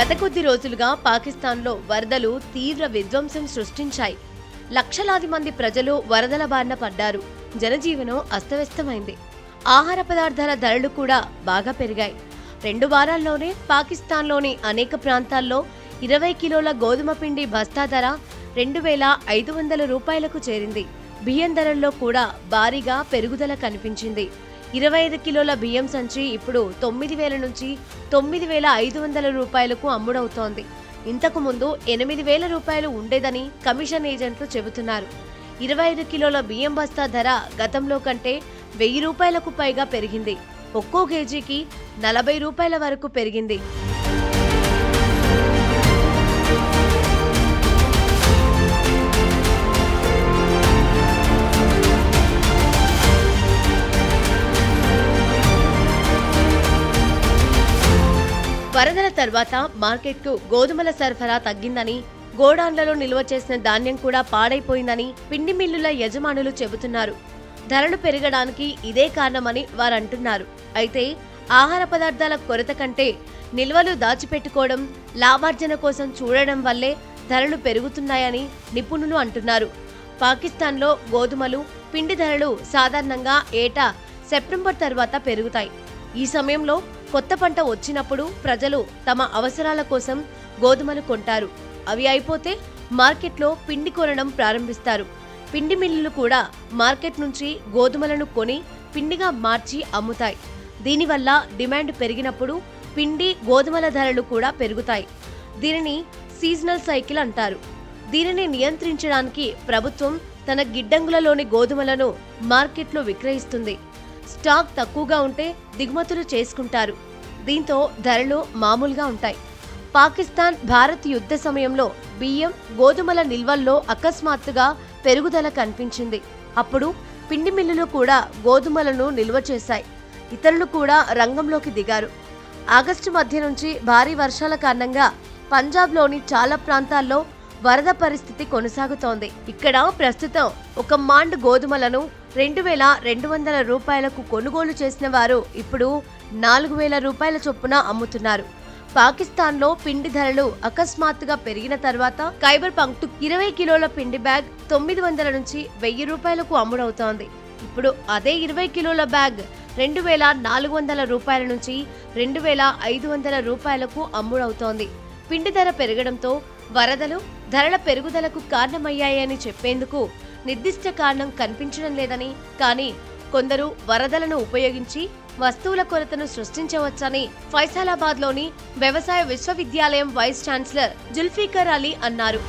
గత కొద్ది రోజులుగా పాకిస్తాన్లో వరదలు తీవ్ర విధ్వంసం సృష్టించాయి. లక్షలాది మంది ప్రజలు వరదల బారిన పడ్డారు. జనజీవనం అస్తవ్యస్తమైంది. ఆహార పదార్థాల ధరలు కూడా బాగా పెరిగాయి. 2 వారాల్లోనే పాకిస్తాన్లోని అనేక ప్రాంతాల్లో 20 కిలోల గోధుమ పిండి బస్తా ధర 2,500 రూపాయలకు చేరింది. బియ్యం ధరల్లో కూడా భారీగా పెరుగుదల కనిపించింది. 25 కిలోల బియ్యం సంచి ఇప్పుడు 9,000 నుంచి 9,500 రూపాయలకు అమ్ముడవుతోంది. ఇంతకు ముందు 8,000 రూపాయలు ఉండేదని కమిషన్ ఏజెంట్లు చెబుతున్నారు. 25 కిలోల బియ్యం బస్తా ధర గతంలో కంటే 1,000 రూపాయలకు పైగా పెరిగింది. ఒక్కో కేజీకి 40 రూపాయల వరకు పెరిగింది. వరదల తర్వాత మార్కెట్కు గోధుమల సరఫరా తగ్గిందని, గోడాన్లలో నిల్వ చేసిన ధాన్యం కూడా పాడైపోయిందని పిండి మిల్లుల యజమానులు చెబుతున్నారు. ధరలు పెరగడానికి ఇదే కారణమని వారంటున్నారు. అయితే ఆహార పదార్థాల కొరత కంటే నిల్వలు దాచిపెట్టుకోవడం, లాభార్జన కోసం చూడడం వల్లే ధరలు పెరుగుతున్నాయని నిపుణులు అంటున్నారు. పాకిస్తాన్లో గోధుమలు, పిండి ధరలు సాధారణంగా ఏటా సెప్టెంబర్ తర్వాత పెరుగుతాయి. ఈ సమయంలో కొత్త పంట వచ్చినప్పుడు ప్రజలు తమ అవసరాల కోసం గోధుమలు కొంటారు. అవి అయిపోతే మార్కెట్లో పిండి కొనడం ప్రారంభిస్తారు. పిండి మిల్లులు కూడా మార్కెట్ నుంచి గోధుమలను కొని పిండిగా మార్చి అమ్ముతాయి. దీనివల్ల డిమాండ్ పెరిగినప్పుడు పిండి, గోధుమల ధరలు కూడా పెరుగుతాయి. దీనిని సీజనల్ సైకిల్ అంటారు. దీనిని నియంత్రించడానికి ప్రభుత్వం తన గిడ్డంగులలోని గోధుమలను మార్కెట్లో విక్రయిస్తుంది. స్టాక్ తక్కువగా ఉంటే దిగుమతులు చేసుకుంటారు. దీంతో ధరలు మామూలుగా ఉంటాయి. పాకిస్తాన్ భారత్ యుద్ధ సమయంలో బియ్యం, గోధుమల నిల్వల్లో అకస్మాత్తుగా పెరుగుదల కనిపించింది. అప్పుడు పిండి మిల్లులు కూడా గోధుమలను నిల్వ చేశాయి. ఇతరులు కూడా రంగంలోకి దిగారు. ఆగస్టు మధ్య నుంచి భారీ వర్షాల కారణంగా పంజాబ్లోని చాలా ప్రాంతాల్లో వరద పరిస్థితి కొనసాగుతోంది. ఇక్కడ ప్రస్తుతం ఒక మాండ్ గోధుమలను 2,200 రూపాయలకు కొనుగోలు చేసిన వారు ఇప్పుడు 4,000 రూపాయల చొప్పున అమ్ముతున్నారు. పాకిస్తాన్లో పిండి ధరలు అకస్మాత్తుగా పెరిగిన తర్వాత ఖైబర్ పంక్తుక్ 20 కిలోల పిండి బ్యాగ్ 900 నుంచి 1,000 రూపాయలకు అమ్ముడవుతోంది. ఇప్పుడు అదే 20 కిలోల బ్యాగ్ 2,400 రూపాయల నుంచి 2,500 రూపాయలకు అమ్ముడవుతోంది. పిండి ధర పెరగడంతో వరదలు ధరల పెరుగుదలకు కారణమయ్యాయని చెప్పేందుకు నిర్దిష్ట కారణం కనిపించడం లేదని, కానీ కొందరు వరదలను ఉపయోగించి వస్తువుల కొరతను సృష్టించవచ్చని ఫైసాలాబాద్లోని వ్యవసాయ విశ్వవిద్యాలయం వైస్ ఛాన్సలర్ జుల్ఫికర్ అలీ అన్నారు.